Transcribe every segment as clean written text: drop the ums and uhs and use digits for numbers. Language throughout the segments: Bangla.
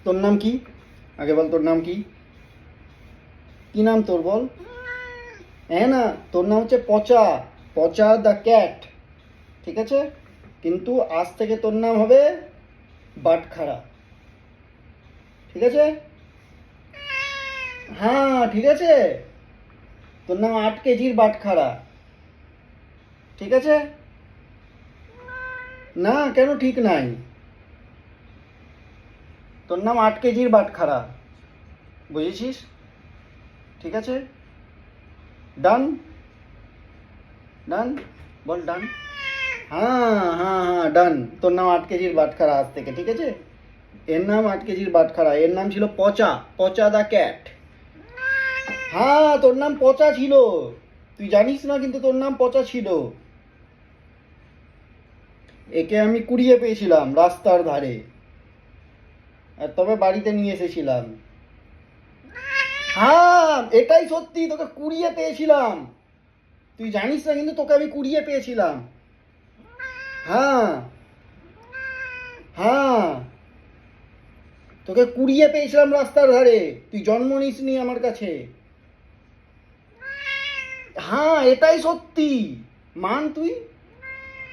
তোর নাম কি? আগে বল তোর নাম কি? কি নাম তোর বল? হ্যাঁ না, তোর নাম হচ্ছে পচা। পচা দ্য ক্যাট। ঠিক আছে, কিন্তু আজ থেকে তোর নাম হবে বাটখারা। ঠিক আছে? হ্যাঁ ঠিক আছে, তোর নাম 8 কেজির বাটখারা। ঠিক আছে? না কেন ঠিক নাই? তোর নাম 8 কেজির বাটখারা। বুঝেছিস? ঠিক আছে, ডান। ডান, বল ডান। হ্যাঁ হ্যাঁ হ্যাঁ ডান। তোর নাম 8 কেজির বাটখারা আজ থেকে। ঠিক আছে, এর নাম 8 কেজির বাটখারা। এর নাম ছিল পচা, পচা দা ক্যাট। হ্যাঁ তোর নাম পচা ছিল, তুই জানিস না কিন্তু তোর নাম পচা ছিল। একে আমি কুড়িয়ে পেয়েছিলাম রাস্তার ধারে, আর তবে বাড়িতে নিয়ে এসেছিলাম। হ্যাঁ এটাই সত্যি, তোকে কুড়িয়ে পেয়েছিলাম। তুই জানিস না কিন্তু তোকে আমি কুড়িয়ে পেয়েছিলাম। হ্যাঁ হ্যাঁ, তোকে কুড়িয়ে পেয়েছিলাম রাস্তার ধারে, তুই জন্ম নিসনি আমার কাছে। হ্যাঁ এটাই সত্যি, মান তুই।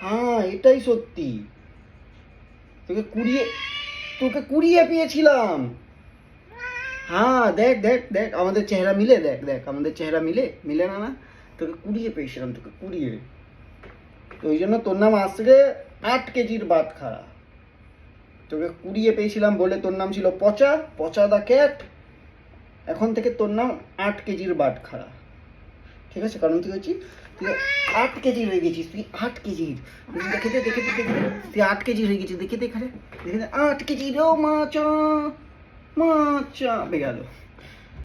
হ্যাঁ এটাই সত্যি, তোকে কুড়িয়ে তোকে কুড়িয়ে পেয়েছিলাম। হ্যাঁ দেখ দেখ দেখ আমাদের চেহারা মিলে, দেখ দেখ আমাদের চেহারা মিলে, মিলে না না? তোকে কুড়িয়ে পেয়েছিলাম, তোকে কুড়িয়ে। তো ওই জন্য তোর নাম আজ থেকে 8 কেজির বাটখারা। তোকে কুড়িয়ে পেয়েছিলাম বলে তোর নাম ছিল পচা, পচা দা ক্যাট। এখন থেকে তোর নাম 8 কেজির বাটখারা। ঠিক আছে, কারণ তুই হচ্ছিস, তুই 8 কেজির হয়ে গেছিস, তুই 8 কেজির। দেখে দে দেখে দে দেখে দে, তুই 8 কেজির হয়ে গেছিস, দেখে দে এখানে, দেখে দে 8 কেজির। ও মাচা, মাচা বেগালো।